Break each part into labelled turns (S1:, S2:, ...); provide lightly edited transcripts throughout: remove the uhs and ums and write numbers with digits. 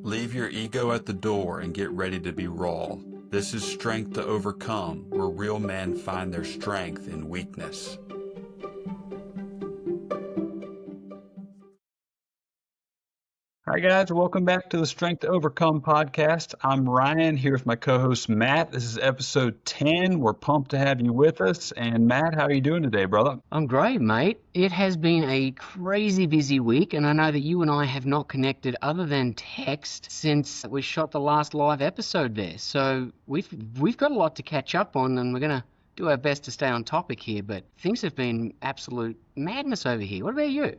S1: Leave your ego at the door and get ready to be raw. This is Strength to Overcome, where real men find their strength in weakness. Hi guys, welcome back to the Strength to Overcome podcast. I'm Ryan here with my co-host Matt. This is episode 10. We're pumped to have you with us. And Matt, how are you doing today, brother?
S2: I'm great, mate. It has been a crazy busy week, and I know that you and I have not connected other than text since we shot the last live episode there. So we've got a lot to catch up on, and we're going to do our best to stay on topic here, but things have been absolute madness over here. What about you?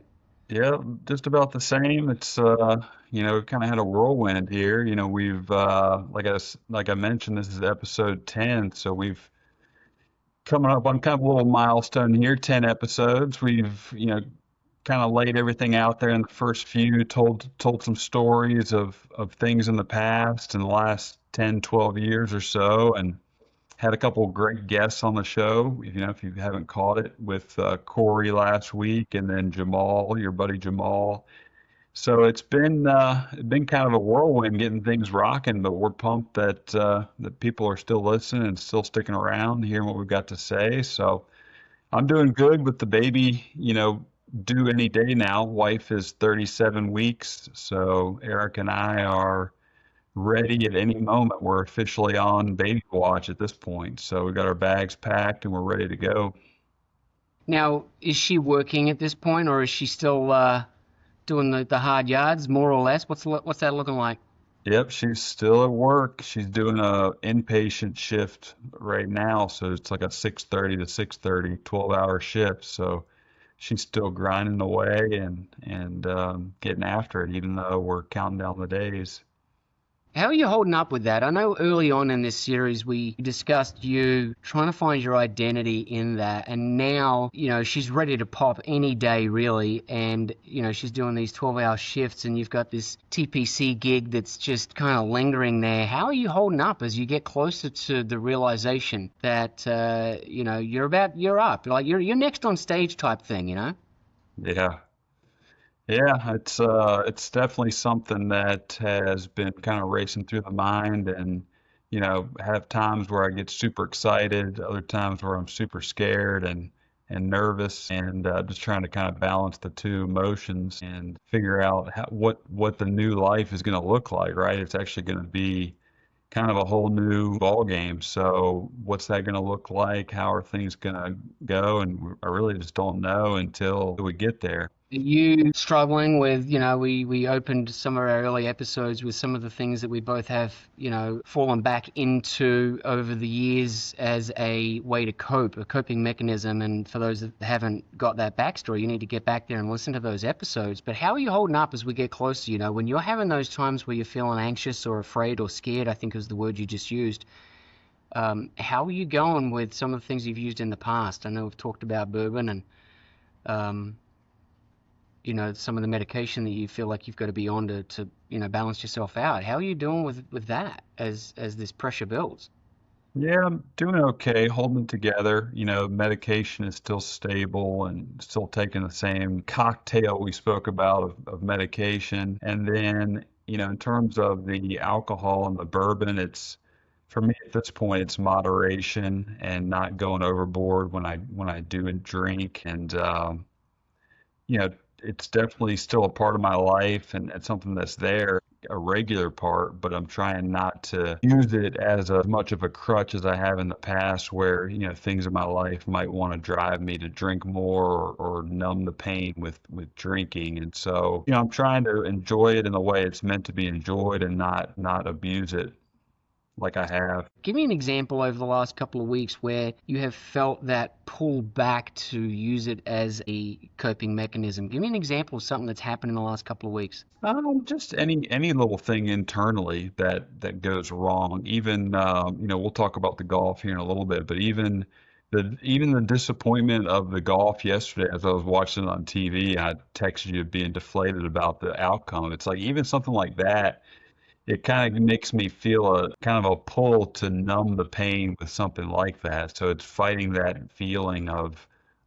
S1: Yeah, just about the same. It's kind of had a whirlwind here. We've like I mentioned, this is episode 10, so we've coming up on kind of a little milestone here, 10 episodes. We've, kind of laid everything out there in the first few, told some stories of things in the past in the last 10, 12 years or so, and had a couple of great guests on the show. If you haven't caught it, with Corey last week, and then Jamal, your buddy Jamal. So it's been kind of a whirlwind getting things rocking, but we're pumped that people are still listening and still sticking around, hearing what we've got to say. So I'm doing good with the baby, due any day now. Wife is 37 weeks, so Eric and I are ready at any moment. We're officially on baby watch at this point. So we got our bags packed and we're ready to go.
S2: Now, is she working at this point, or is she still doing the hard yards, more or less? What's that looking like?
S1: Yep, she's still at work. She's doing a inpatient shift right now, so it's like a 6:30 to 6:30, 12-hour shift. So she's still grinding away and getting after it, even though we're counting down the days.
S2: How are you holding up with that? I know early on in this series we discussed you trying to find your identity in that, and now, she's ready to pop any day really, and, she's doing these 12-hour shifts, and you've got this TPC gig that's just kind of lingering there. How are you holding up as you get closer to the realization that, you're up, like you're next on stage type thing,
S1: Yeah. Yeah, it's definitely something that has been kind of racing through the mind, and have times where I get super excited, other times where I'm super scared and nervous, and just trying to kind of balance the two emotions and figure out what the new life is going to look like, right? It's actually going to be kind of a whole new ball game. So what's that going to look like? How are things going to go? And I really just don't know until we get there.
S2: You struggling with, we opened some of our early episodes with some of the things that we both have, fallen back into over the years as a way to cope, a coping mechanism. And for those that haven't got that backstory, you need to get back there and listen to those episodes. But how are you holding up as we get closer? When you're having those times where you're feeling anxious or afraid or scared, I think is the word you just used. How are you going with some of the things you've used in the past? I know we've talked about bourbon and, some of the medication that you feel like you've got to be on to balance yourself out. How are you doing with that as this pressure builds?
S1: Yeah, I'm doing okay, holding it together. Medication is still stable and still taking the same cocktail we spoke about of medication. And then, in terms of the alcohol and the bourbon, for me at this point, it's moderation and not going overboard when I do drink. And you know, it's definitely still a part of my life, and it's something that's there, a regular part, but I'm trying not to use it as much of a crutch as I have in the past, where, things in my life might want to drive me to drink more, or numb the pain with drinking. And so, I'm trying to enjoy it in the way it's meant to be enjoyed, and not abuse it like I have.
S2: Give me an example over the last couple of weeks where you have felt that pull back to use it as a coping mechanism. Give me an example of something that's happened in the last couple of weeks.
S1: Just any little thing internally that goes wrong. Even we'll talk about the golf here in a little bit, but even the disappointment of the golf yesterday, as I was watching it on TV, I texted you being deflated about the outcome. It's like, even something like that, it kind of makes me feel a kind of a pull to numb the pain with something like that. So it's fighting that feeling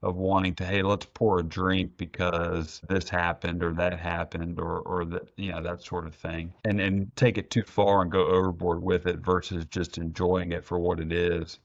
S1: of wanting to, hey, let's pour a drink because this happened or that happened or that, that sort of thing. And take it too far and go overboard with it versus just enjoying it for what it is.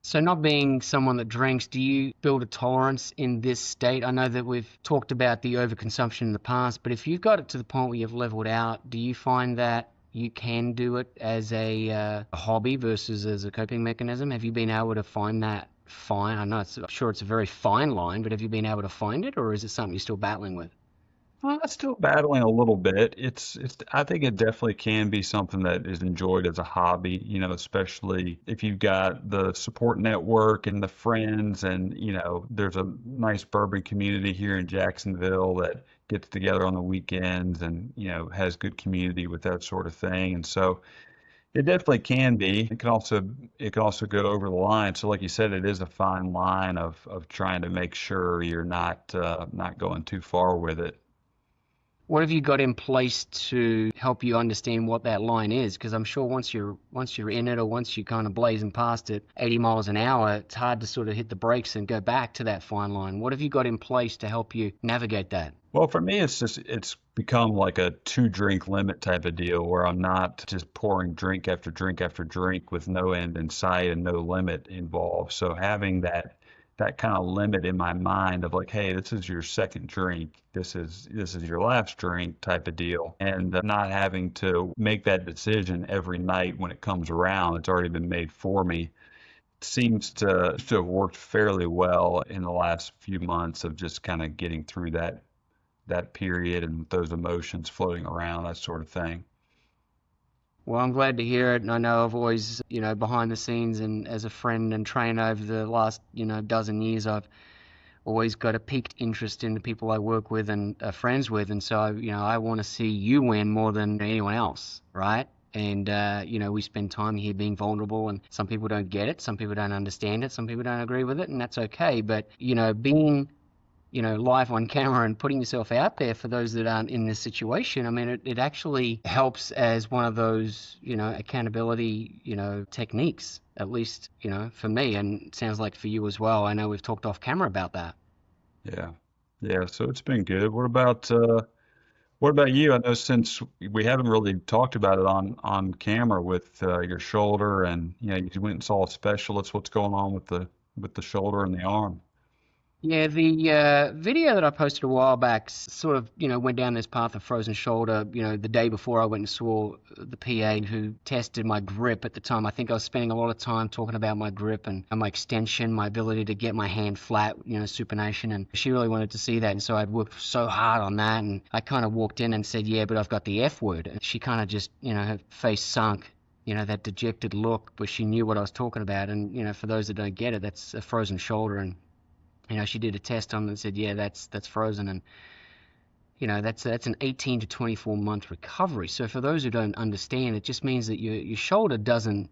S2: So, not being someone that drinks, do you build a tolerance in this state? I know that we've talked about the overconsumption in the past, but if you've got it to the point where you've leveled out, do you find that you can do it as a hobby versus as a coping mechanism? Have you been able to find that fine? I know I'm sure it's a very fine line, but have you been able to find it, or is it something you're still battling with?
S1: Still battling a little bit. I think it definitely can be something that is enjoyed as a hobby, especially if you've got the support network and the friends and, there's a nice bourbon community here in Jacksonville that gets together on the weekends and, has good community with that sort of thing. And so it definitely can be. It can also go over the line. So like you said, it is a fine line of trying to make sure you're not going too far with it.
S2: What have you got in place to help you understand what that line is? Because I'm sure once you're in it, or once you kind of blazing past it 80 miles an hour, it's hard to sort of hit the brakes and go back to that fine line. What have you got in place to help you navigate that?
S1: Well, for me, it's become like a two drink limit type of deal where I'm not just pouring drink after drink after drink with no end in sight and no limit involved. So having that kind of limit in my mind of like, hey, this is your second drink, this is your last drink type of deal, and not having to make that decision every night when it comes around. It's already been made for me. Seems to have worked fairly well in the last few months of just kind of getting through that period and those emotions floating around, that sort of thing.
S2: Well, I'm glad to hear it, and I know I've always, behind the scenes and as a friend and trainer over the last, dozen years, I've always got a piqued interest in the people I work with and are friends with, and so, I want to see you win more than anyone else, right? And we spend time here being vulnerable, and some people don't get it, some people don't understand it, some people don't agree with it, and that's okay. But being live on camera and putting yourself out there for those that aren't in this situation, I mean, it actually helps as one of those, accountability, techniques, at least, for me, and it sounds like for you as well. I know we've talked off camera about that.
S1: Yeah. Yeah, so it's been good. What about you? I know since we haven't really talked about it on camera with your shoulder and you went and saw a specialist. What's going on with the shoulder and the arm?
S2: Yeah, the video that I posted a while back sort of, went down this path of frozen shoulder, the day before I went and saw the PA who tested my grip at the time. I think I was spending a lot of time talking about my grip and my extension, my ability to get my hand flat, supination, and she really wanted to see that. And so I'd worked so hard on that, and I kind of walked in and said, yeah, but I've got the F word. And she kind of just, her face sunk. That dejected look, but she knew what I was talking about. And, for those that don't get it, that's a frozen shoulder. And she did a test on it and said, yeah, that's frozen, and that's an 18 to 24 month recovery. So for those who don't understand, it just means that your shoulder doesn't,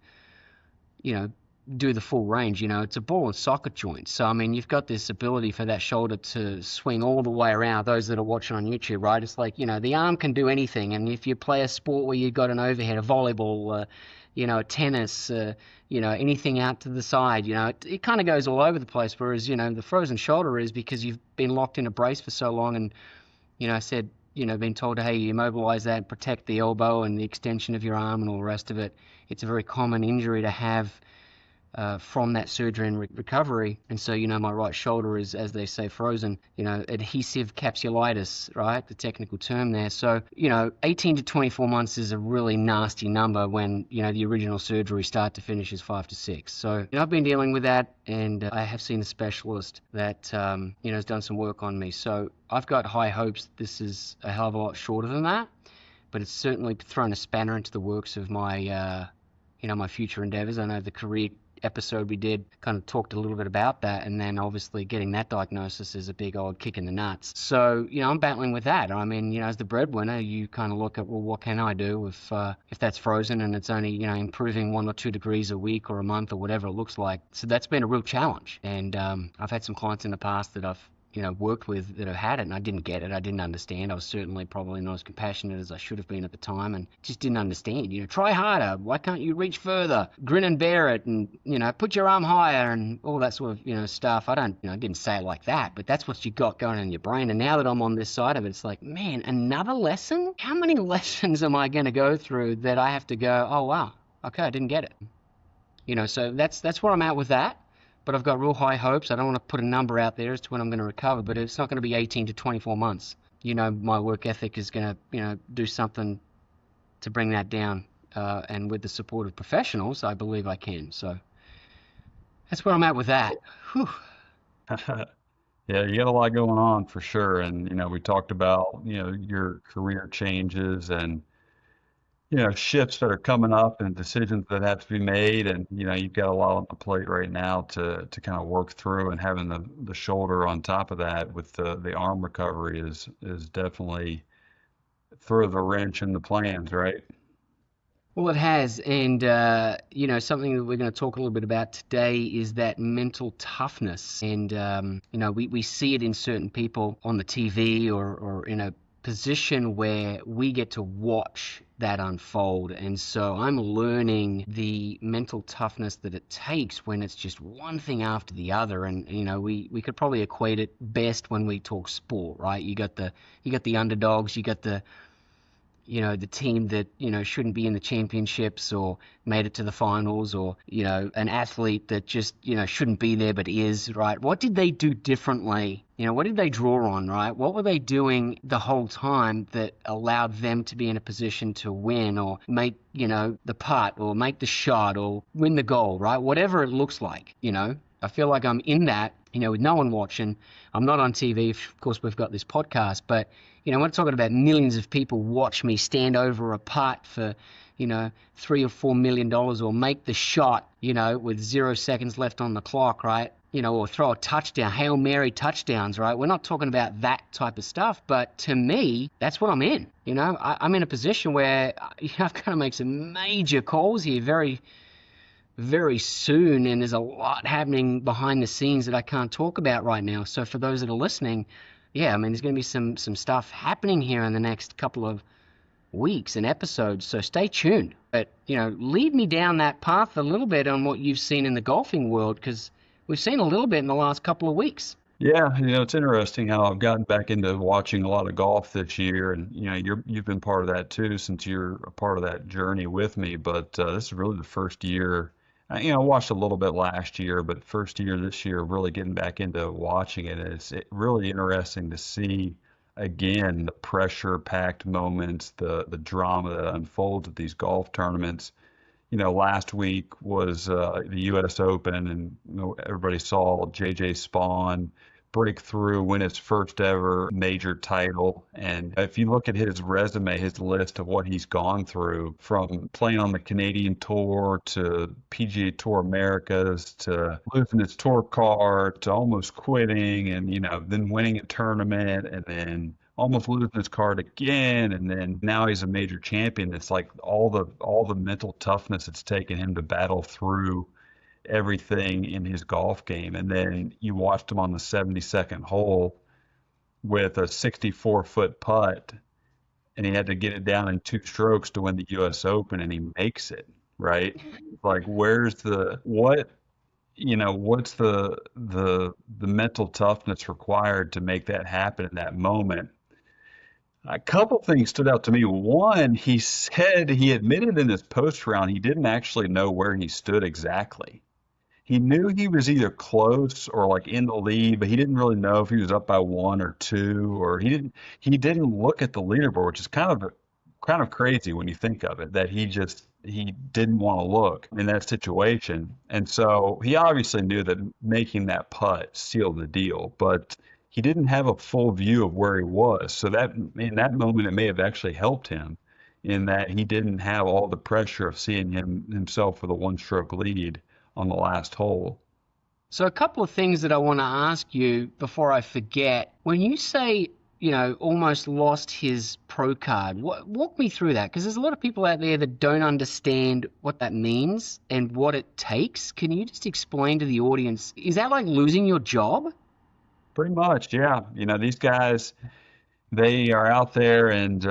S2: do the full range. It's a ball and socket joint. So I mean, you've got this ability for that shoulder to swing all the way around. Those that are watching on YouTube, right? It's like the arm can do anything, and if you play a sport where you've got an overhead, a volleyball, a tennis, anything out to the side, it kind of goes all over the place. Whereas, the frozen shoulder is because you've been locked in a brace for so long and, I said, been told, hey, you immobilize that and protect the elbow and the extension of your arm and all the rest of it. It's a very common injury to have from that surgery and recovery. And so, my right shoulder is, as they say, frozen, adhesive capsulitis, right? The technical term there. So, 18 to 24 months is a really nasty number when, the original surgery start to finish is 5 to 6. So, I've been dealing with that, and I have seen a specialist that, has done some work on me. So I've got high hopes this is a hell of a lot shorter than that, but it's certainly thrown a spanner into the works of my, my future endeavors. I know the career episode we did kind of talked a little bit about that, and then obviously getting that diagnosis is a big old kick in the nuts. So I'm battling with that. I mean, as the breadwinner, you kind of look at, well, what can I do if that's frozen and it's only improving 1 or 2 degrees a week or a month or whatever it looks like. So that's been a real challenge, and I've had some clients in the past that I've worked with that have had it, and I didn't get it. I didn't understand. I was certainly probably not as compassionate as I should have been at the time, and just didn't understand. Try harder. Why can't you reach further? Grin and bear it, and put your arm higher, and all that sort of stuff. I didn't say it like that, but that's what you got going on in your brain. And now that I'm on this side of it, it's like, man, another lesson? How many lessons am I going to go through that I have to go, oh wow, okay, I didn't get it. So that's where I'm at with that. But I've got real high hopes. I don't want to put a number out there as to when I'm going to recover, but it's not going to be 18 to 24 months. My work ethic is going to, do something to bring that down. And with the support of professionals, I believe I can. So that's where I'm at with that. Whew.
S1: Yeah, you got a lot going on for sure. And, we talked about, your career changes and, shifts that are coming up and decisions that have to be made. And, you've got a lot on the plate right now to kind of work through, and having the shoulder on top of that with the arm recovery is definitely throw the wrench in the plans, right?
S2: Well, it has. And, something that we're going to talk a little bit about today is that mental toughness. And, we see it in certain people on the TV, or in a position where we get to watch that unfold. And so I'm learning the mental toughness that it takes when it's just one thing after the other. And, we could probably equate it best when we talk sport, right? You got the underdogs, you got the team that, shouldn't be in the championships or made it to the finals, or, an athlete that just, shouldn't be there but is, right? What did they do differently? What did they draw on, right? What were they doing the whole time that allowed them to be in a position to win, or make, the putt, or make the shot, or win the goal, right? Whatever it looks like, I feel like I'm in that, with no one watching. I'm not on TV. Of course, we've got this podcast, but, we're talking about millions of people watch me stand over a putt for, $3 or $4 million, or make the shot, with 0 seconds left on the clock, right? Or throw a touchdown, Hail Mary touchdowns, right? We're not talking about that type of stuff, but to me, that's what I'm in. I'm in a position where I've got to make some major calls here very, very soon, and there's a lot happening behind the scenes that I can't talk about right now. So for those that are listening, yeah, there's going to be some stuff happening here in the next couple of weeks and episodes, so stay tuned. But, lead me down that path a little bit on what you've seen in the golfing world, because we've seen a little bit in the last couple of weeks.
S1: Yeah, it's interesting how I've gotten back into watching a lot of golf this year, and you've been part of that too, since you're a part of that journey with me. But this is really the first year. I watched a little bit last year, but first year this year, really getting back into watching it. And it's really interesting to see again the pressure-packed moments, the drama that unfolds at these golf tournaments. Last week was the U.S. Open, and everybody saw J.J. Spawn break through, win his first ever major title. And if you look at his resume, his list of what he's gone through, from playing on the Canadian Tour to PGA Tour Americas to losing his tour card to almost quitting, and then winning a tournament, and then almost losing his card again, and then now he's a major champion. It's like all the mental toughness it's taken him to battle through everything in his golf game. And then you watched him on the 72nd hole with a 64-foot putt, and he had to get it down in 2 strokes to win the U.S. Open, and he makes it, right? Like, where's the what? What's the mental toughness required to make that happen in that moment? A couple things stood out to me. One, he admitted in his post round he didn't actually know where he stood exactly. He knew he was either close or like in the lead, but he didn't really know if he was up by one or two, or he didn't look at the leaderboard, which is kind of crazy when you think of it, that he didn't want to look in that situation. And so he obviously knew that making that putt sealed the deal, but he didn't have a full view of where he was. So that in that moment, it may have actually helped him in that he didn't have all the pressure of seeing himself with a 1 stroke lead on the last hole.
S2: So a couple of things that I want to ask you before I forget. When you say, almost lost his pro card, walk me through that, because there's a lot of people out there that don't understand what that means and what it takes. Can you just explain to the audience, is that like losing your job?
S1: Pretty much, yeah. These guys, they are out there and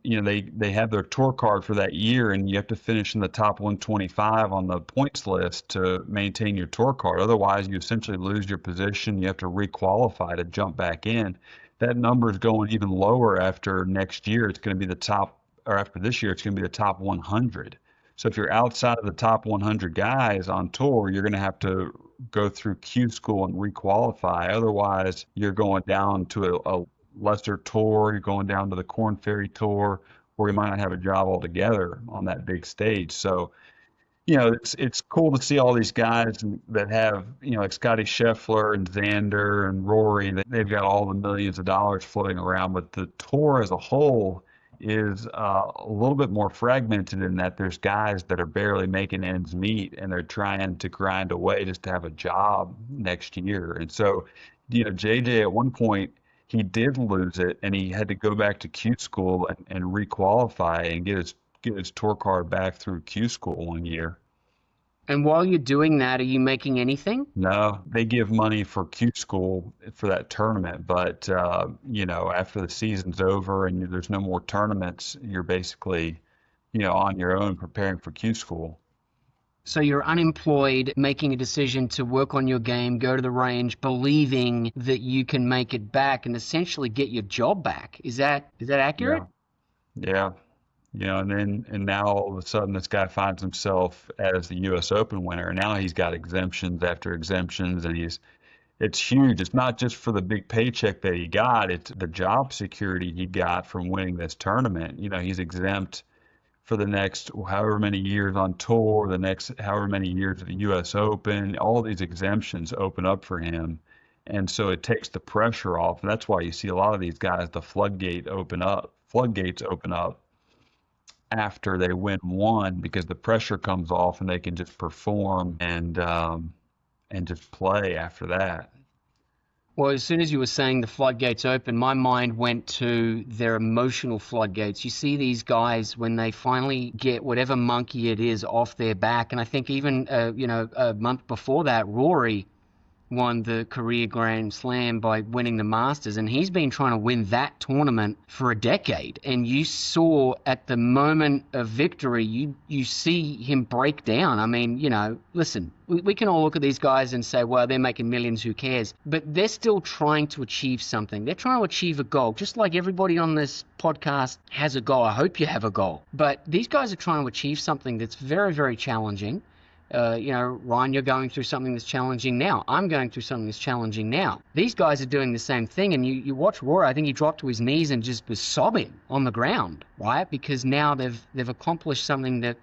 S1: they have their tour card for that year, and you have to finish in the top 125 on the points list to maintain your tour card. Otherwise, you essentially lose your position. You have to requalify to jump back in. That number is going even lower after next year. It's going to be the top, or after this year, it's going to be the top 100. So if you're outside of the top 100 guys on tour, you're going to have to go through Q school and requalify. Otherwise, you're going down to a lesser tour, you're going down to the Corn Ferry Tour, where you might not have a job altogether on that big stage. So, it's cool to see all these guys that have, like Scotty Scheffler and Xander and Rory. They've got all the millions of dollars floating around, but the tour as a whole is a little bit more fragmented in that there's guys that are barely making ends meet and they're trying to grind away just to have a job next year. And so, JJ at one point he did lose it and he had to go back to Q school and requalify and get his tour card back through Q school one year.
S2: And while you're doing that, are you making anything?
S1: No, they give money for Q school for that tournament, but after the season's over and there's no more tournaments, you're basically, on your own preparing for Q school.
S2: So you're unemployed, making a decision to work on your game, go to the range, believing that you can make it back and essentially get your job back. Is that accurate?
S1: Yeah, yeah. And now all of a sudden this guy finds himself as the U.S. Open winner. And now he's got exemptions after exemptions, and it's huge. It's not just for the big paycheck that he got; it's the job security he got from winning this tournament. He's exempt for the next however many years on tour, the next however many years at the U.S. Open. All these exemptions open up for him. And so it takes the pressure off. And that's why you see a lot of these guys, the floodgates open up after they win one because the pressure comes off and they can just perform and just play after that.
S2: Well, as soon as you were saying the floodgates open, my mind went to their emotional floodgates. You see these guys when they finally get whatever monkey it is off their back. And I think even, a month before that, Rory won the career Grand Slam by winning the Masters, and he's been trying to win that tournament for a decade. And you saw at the moment of victory, you see him break down. I mean, listen, we can all look at these guys and say, well, they're making millions, who cares? But they're still trying to achieve something. They're trying to achieve a goal, just like everybody on this podcast has a goal. I hope you have a goal. But these guys are trying to achieve something that's very, very challenging. Ryan, you're going through something that's challenging now. I'm going through something that's challenging now. These guys are doing the same thing, and you watch Rory. I think he dropped to his knees and just was sobbing on the ground, right? Because now they've accomplished something that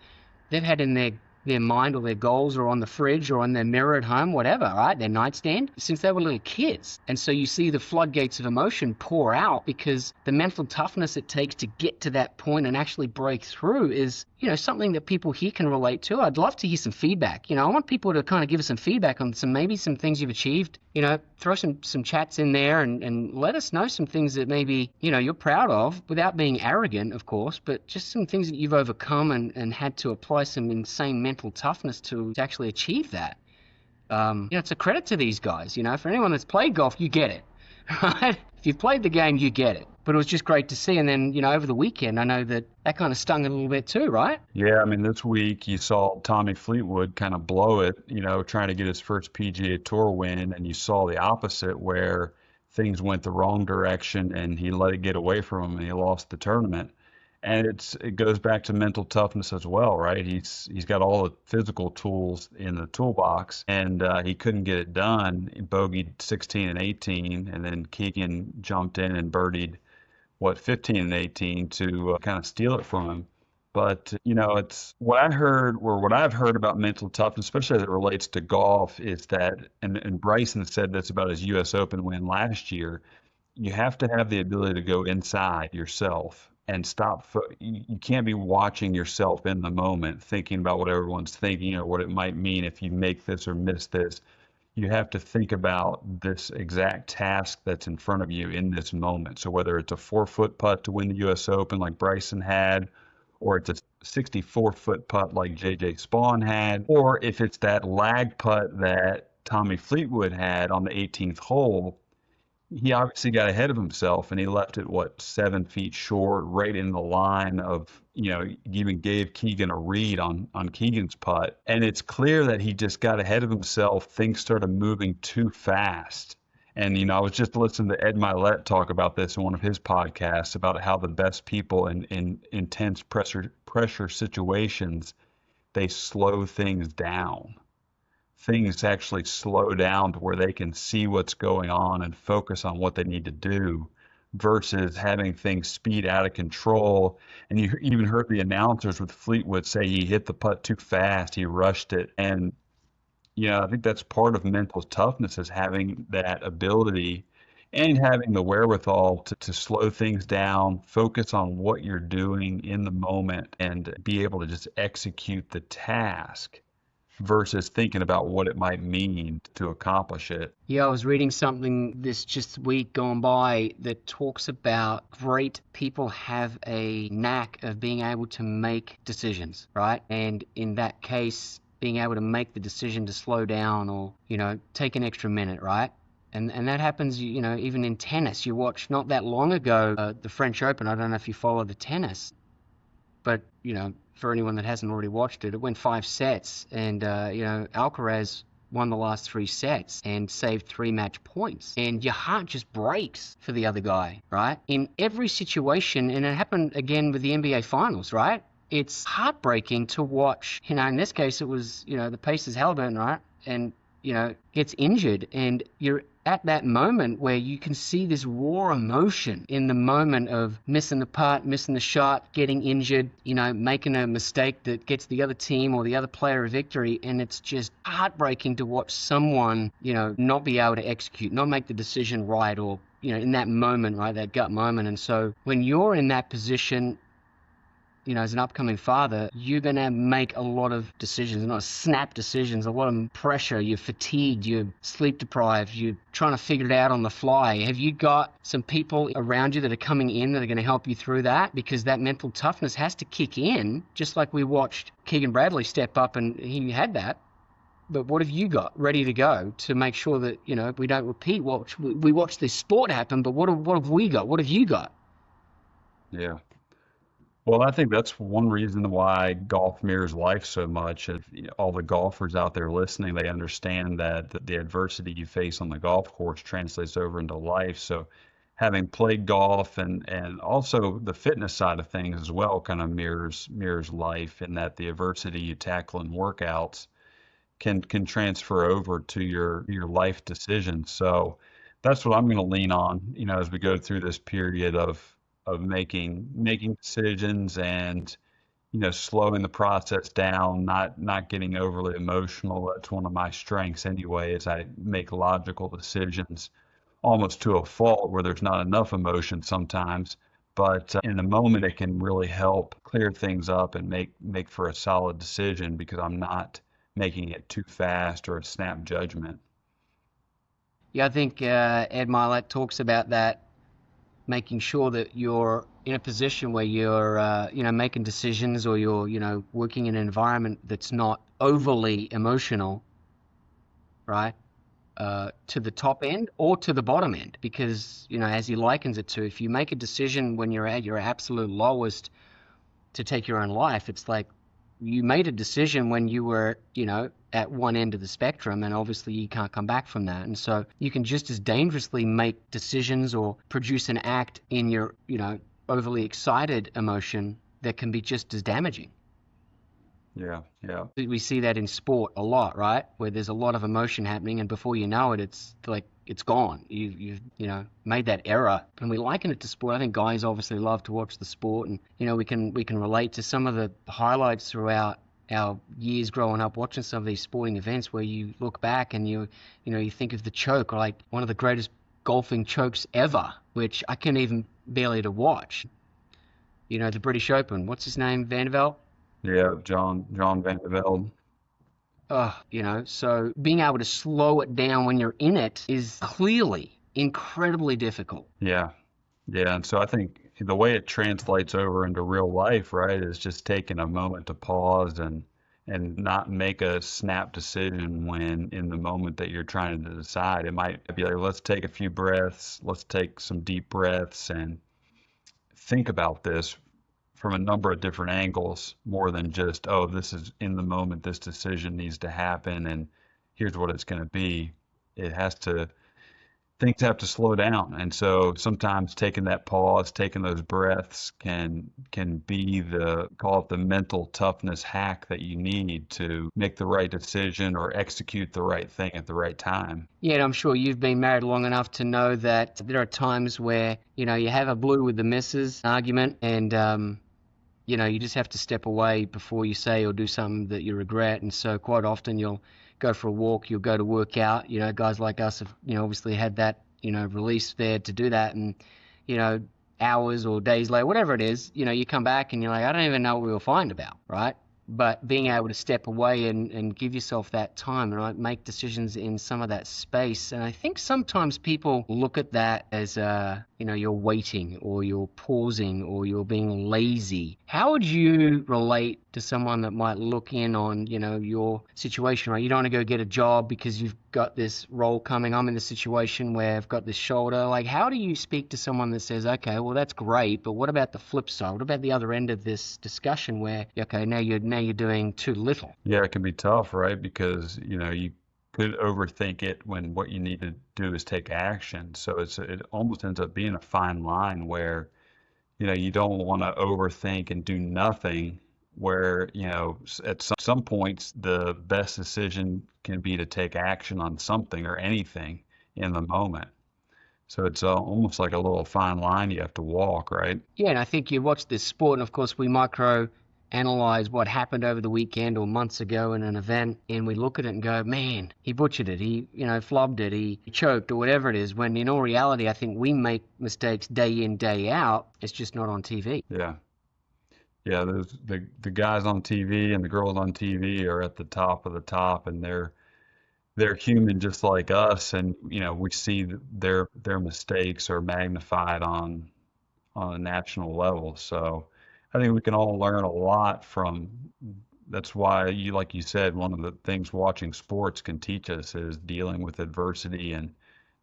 S2: they've had in their mind, or their goals, or on the fridge, or on their mirror at home, whatever, right? Their nightstand, since they were little kids. And so you see the floodgates of emotion pour out because the mental toughness it takes to get to that point and actually break through is, something that people here can relate to. I'd love to hear some feedback. I want people to kind of give us some feedback on maybe some things you've achieved. Throw some chats in there and let us know some things that maybe, you're proud of, without being arrogant, of course, but just some things that you've overcome and had to apply some insane mental toughness to actually achieve that. It's a credit to these guys. For anyone that's played golf, you get it, right? If you've played the game, you get it. But it was just great to see. And then, over the weekend, I know that kind of stung a little bit too, right?
S1: Yeah, I mean, this week you saw Tommy Fleetwood kind of blow it, trying to get his first PGA Tour win, and you saw the opposite where things went the wrong direction and he let it get away from him and he lost the tournament. And it goes back to mental toughness as well, right? He's got all the physical tools in the toolbox, and he couldn't get it done. He bogeyed 16 and 18, and then Keegan jumped in and birdied 15 and 18 to kind of steal it from him. But it's what I heard, or what I've heard about mental toughness, especially as it relates to golf, is that, and Bryson said this about his U.S. Open win last year. You have to have the ability to go inside yourself and stop. You can't be watching yourself in the moment, thinking about what everyone's thinking or what it might mean if you make this or miss this. You have to think about this exact task that's in front of you in this moment. So whether it's a 4-foot putt to win the U.S. Open like Bryson had, or it's a 64-foot putt like J.J. Spawn had, or if it's that lag putt that Tommy Fleetwood had on the 18th hole, he obviously got ahead of himself and he left it, what, 7 feet short, right in the line of, even gave Keegan a read on Keegan's putt. And it's clear that he just got ahead of himself. Things started moving too fast. And, I was just listening to Ed Milet talk about this in one of his podcasts about how the best people in intense pressure situations, they slow things down. Things actually slow down to where they can see what's going on and focus on what they need to do versus having things speed out of control. And you even heard the announcers with Fleetwood say he hit the putt too fast, he rushed it. And, I think that's part of mental toughness is having that ability and having the wherewithal to slow things down, focus on what you're doing in the moment, and be able to just execute the task versus thinking about what it might mean to accomplish it.
S2: Yeah, I was reading something this just week gone by that talks about great people have a knack of being able to make decisions, right? And in that case, being able to make the decision to slow down or, take an extra minute, right? And that happens, even in tennis. You watched not that long ago the French Open. I don't know if you follow the tennis, but for anyone that hasn't already watched it, it went 5 sets, and Alcaraz won the last 3 sets and saved 3 match points. And your heart just breaks for the other guy, right? In every situation, and it happened again with the NBA Finals, right? It's heartbreaking to watch. In this case, it was the Pacers Halliburton, right? And gets injured, and you're at that moment where you can see this raw emotion in the moment of missing the putt, missing the shot, getting injured, making a mistake that gets the other team or the other player a victory. And it's just heartbreaking to watch someone, not be able to execute, not make the decision right, or, in that moment, right, that gut moment. And so when you're in that position, as an upcoming father, you're going to make a lot of decisions, not snap decisions, a lot of pressure. You're fatigued, you're sleep deprived, you're trying to figure it out on the fly. Have you got some people around you that are coming in that are going to help you through that? Because that mental toughness has to kick in, just like we watched Keegan Bradley step up and he had that. But what have you got ready to go to make sure that, we don't repeat what we watched this sport happen, but what have we got? What have you got?
S1: Yeah. Well, I think that's one reason why golf mirrors life so much. If all the golfers out there listening, they understand that the adversity you face on the golf course translates over into life. So, having played golf and also the fitness side of things as well kind of mirrors life in that the adversity you tackle in workouts can transfer over to your life decisions. So that's what I'm going to lean on, as we go through this period of making decisions and slowing the process down, not getting overly emotional. That's one of my strengths anyway, is I make logical decisions almost to a fault where there's not enough emotion sometimes. But in the moment, it can really help clear things up and make for a solid decision because I'm not making it too fast or a snap judgment.
S2: Yeah, I think Ed Milet talks about that, making sure that you're in a position where you're, making decisions, or you're, working in an environment that's not overly emotional, right? To the top end or to the bottom end, because, as he likens it to, if you make a decision when you're at your absolute lowest to take your own life, it's like you made a decision when you were, at one end of the spectrum, and obviously you can't come back from that. And so you can just as dangerously make decisions or produce an act in your, overly excited emotion that can be just as damaging.
S1: Yeah, yeah,
S2: We see that in sport a lot, right? Where there's a lot of emotion happening, and before you know it, it's like it's gone. You've made that error, and we liken it to sport. I think guys obviously love to watch the sport, and we can relate to some of the highlights throughout our years growing up watching some of these sporting events where you look back and you think of the choke, or like one of the greatest golfing chokes ever, which I can't even barely to watch. The British Open. What's his name? Vandervelde.
S1: yeah. John Van de Velde.
S2: So being able to slow it down when you're in it is clearly incredibly difficult.
S1: Yeah, yeah. And so I think the way it translates over into real life, right, is just taking a moment to pause and and not make a snap decision when in the moment that you're trying to decide. It might be like, let's take a few breaths, let's take some deep breaths and think about this from a number of different angles more than just, oh, this is in the moment, this decision needs to happen, and here's what it's going to be. It has to, things have to slow down. And so sometimes taking that pause, taking those breaths can be the, call it the mental toughness hack that you need to make the right decision or execute the right thing at the right time.
S2: Yeah, and I'm sure you've been married long enough to know that there are times where, you have a blue with the missus argument and, you just have to step away before you say or do something that you regret. And so quite often you'll go for a walk, you'll go to work out. Guys like us have, obviously had that, release there to do that. And, you know, hours or days later, whatever it is, you come back and you're like, I don't even know what we were fighting about, right? But being able to step away and give yourself that time, right? Make decisions in some of that space. And I think sometimes people look at that as, you're waiting or you're pausing or you're being lazy. How would you relate to someone that might look in on, your situation, right? You don't want to go get a job because you've got this role coming. I'm in the situation where I've got this shoulder. Like, how do you speak to someone that says, okay, well, that's great, but what about the flip side? What about the other end of this discussion where, okay, now you're doing too little?
S1: Yeah, it can be tough, right? Because, you could overthink it when what you need to do is take action. So it almost ends up being a fine line where, you don't want to overthink and do nothing where, at some points the best decision can be to take action on something or anything in the moment. So it's almost like a little fine line you have to walk, right?
S2: Yeah, and I think you watch this sport, and of course we micro analyze what happened over the weekend or months ago in an event, and we look at it and go, man, he butchered it, he, flubbed it, he choked or whatever it is, when in all reality, I think we make mistakes day in, day out. It's just not on TV.
S1: Yeah. Yeah, the guys on TV and the girls on TV are at the top of the top, and they're human just like us, and we see their mistakes are magnified on a national level. So I think we can all learn a lot from. That's why like you said, one of the things watching sports can teach us is dealing with adversity and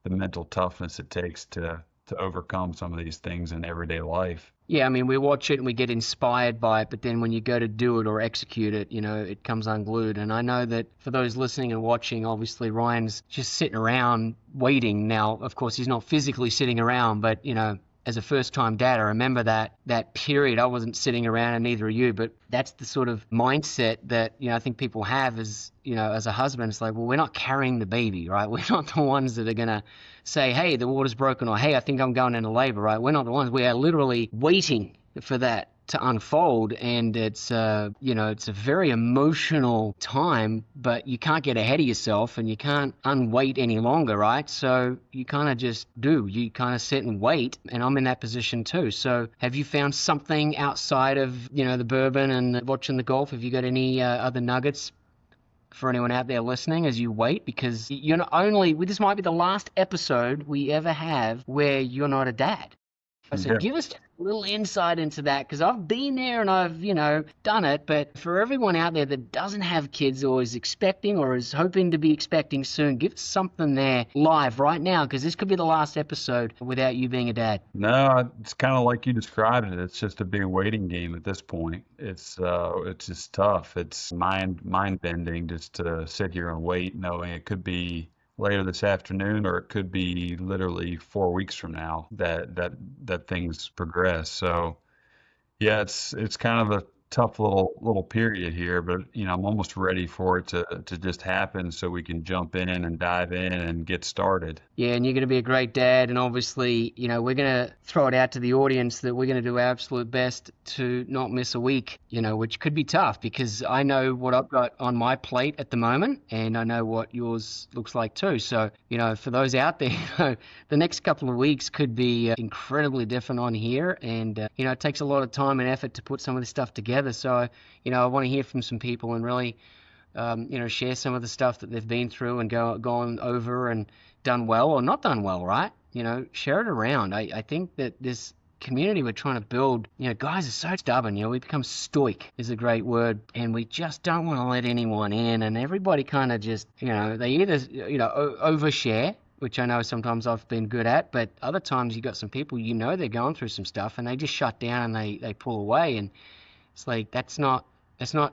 S1: the mental toughness it takes to overcome some of these things in everyday life.
S2: Yeah, I mean, we watch it and we get inspired by it, but then when you go to do it or execute it, it comes unglued. And I know that for those listening and watching, obviously Ryan's just sitting around waiting. Now, of course, he's not physically sitting around, but, as a first-time dad, I remember that period. I wasn't sitting around, and neither are you, but that's the sort of mindset that, I think people have as, as a husband. It's like, well, we're not carrying the baby, right? We're not the ones that are going to say, hey, the water's broken, or hey, I think I'm going into labor, right? We're not the ones. We are literally waiting for that to unfold, and it's it's a very emotional time, but you can't get ahead of yourself and you can't unwait any longer, right? So you kind of just you kind of sit and wait, and I'm in that position too. So have you found something outside of the bourbon and watching the golf? Have you got any other nuggets for anyone out there listening as you wait? Because you're not only, this might be the last episode we ever have where you're not a dad. So
S1: Yeah.
S2: give us a little insight into that, because I've been there and I've, done it. But for everyone out there that doesn't have kids or is expecting or is hoping to be expecting soon, give us something there live right now, because this could be the last episode without you being a dad.
S1: No, it's kind of like you described it. It's just a big waiting game at this point. It's just tough. It's mind bending just to sit here and wait, knowing it could be later this afternoon or it could be literally 4 weeks from now that things progress. So yeah, it's kind of a tough little period here, but I'm almost ready for it to just happen so we can jump in and dive in and get started.
S2: Yeah, and you're going to be a great dad. And obviously, we're going to throw it out to the audience that we're going to do our absolute best to not miss a week, which could be tough because I know what I've got on my plate at the moment, and I know what yours looks like too. So, for those out there, the next couple of weeks could be incredibly different on here. And, it takes a lot of time and effort to put some of this stuff together. So, I want to hear from some people and really share some of the stuff that they've been through and gone over and done well or not done well, right? Share it around. I think that this community we're trying to build, guys are so stubborn. We become stoic is a great word, and we just don't want to let anyone in. And everybody kind of just, they either, overshare, which I know sometimes I've been good at, but other times you got some people, they're going through some stuff and they just shut down and they pull away. And it's like, that's not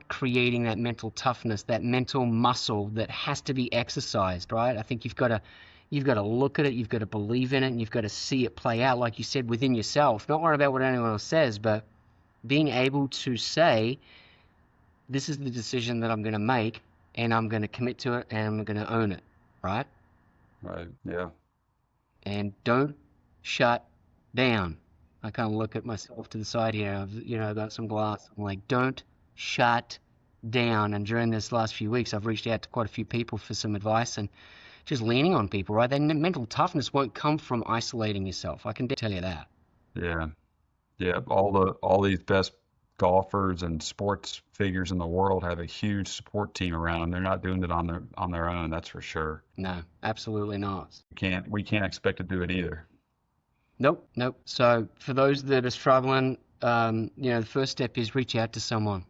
S2: creating that mental toughness, that mental muscle that has to be exercised, right? I think you've got to look at it, you've got to believe in it, and you've got to see it play out, like you said, within yourself. Not worry about what anyone else says, but being able to say, this is the decision that I'm going to make, and I'm going to commit to it, and I'm going to own it, right?
S1: Right. Yeah.
S2: And don't shut down. I kind of look at myself to the side here. I've got some glass. I'm like, don't shut down. And during this last few weeks, I've reached out to quite a few people for some advice and just leaning on people, right? Then mental toughness won't come from isolating yourself. I can tell you that.
S1: Yeah. Yeah. All these best golfers and sports figures in the world have a huge support team around them. They're not doing it on their own, that's for sure.
S2: No, absolutely not.
S1: We can't expect to do it either.
S2: Nope, nope. So for those that are struggling, the first step is reach out to someone,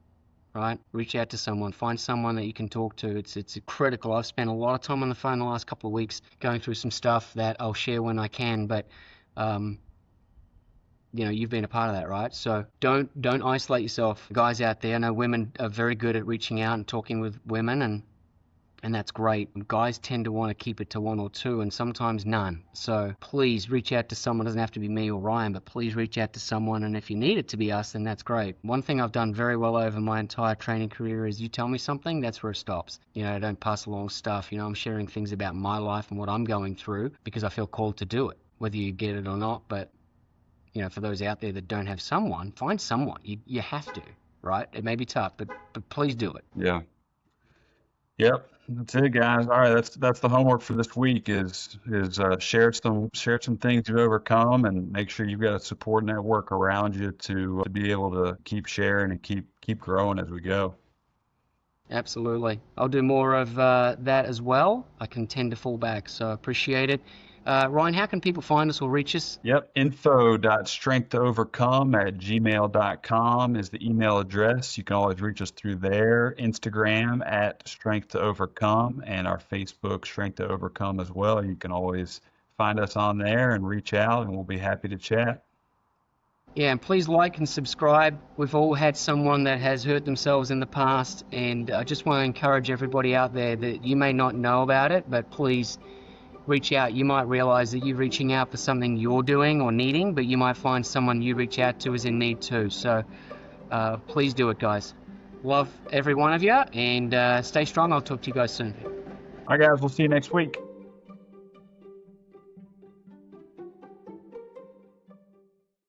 S2: right? Reach out to someone. Find someone that you can talk to. It's critical. I've spent a lot of time on the phone the last couple of weeks going through some stuff that I'll share when I can, but you've been a part of that, right? So don't isolate yourself. Guys out there, I know women are very good at reaching out and talking with women, and that's great. Guys tend to want to keep it to one or two, and sometimes none. So please reach out to someone. It doesn't have to be me or Ryan, but please reach out to someone, and if you need it to be us, then that's great. One thing I've done very well over my entire training career is you tell me something, that's where it stops. I don't pass along stuff. I'm sharing things about my life and what I'm going through because I feel called to do it, whether you get it or not. But for those out there that don't have someone, find someone. You have to, right? It may be tough, but please do it.
S1: Yeah. Yep. That's it, guys. All right. That's the homework for this week is share some things you've overcome and make sure you've got a support network around you to be able to keep sharing and keep growing as we go.
S2: Absolutely. I'll do more of that as well. I can tend to fall back, so I appreciate it. Ryan, how can people find us or reach us?
S1: Yep. info.strengthtoovercome@gmail.com is the email address. You can always reach us through there. Instagram @strength to overcome and our Facebook Strength to Overcome as well. You can always find us on there and reach out and we'll be happy to chat.
S2: Yeah, and please like and subscribe. We've all had someone that has hurt themselves in the past, and I just want to encourage everybody out there that you may not know about it, but please reach out. You might realize that you're reaching out for something you're doing or needing, but you might find someone you reach out to is in need too. So please do it, guys. Love every one of you, and stay strong. I'll talk to you guys soon.
S1: All right, guys. We'll see you next week.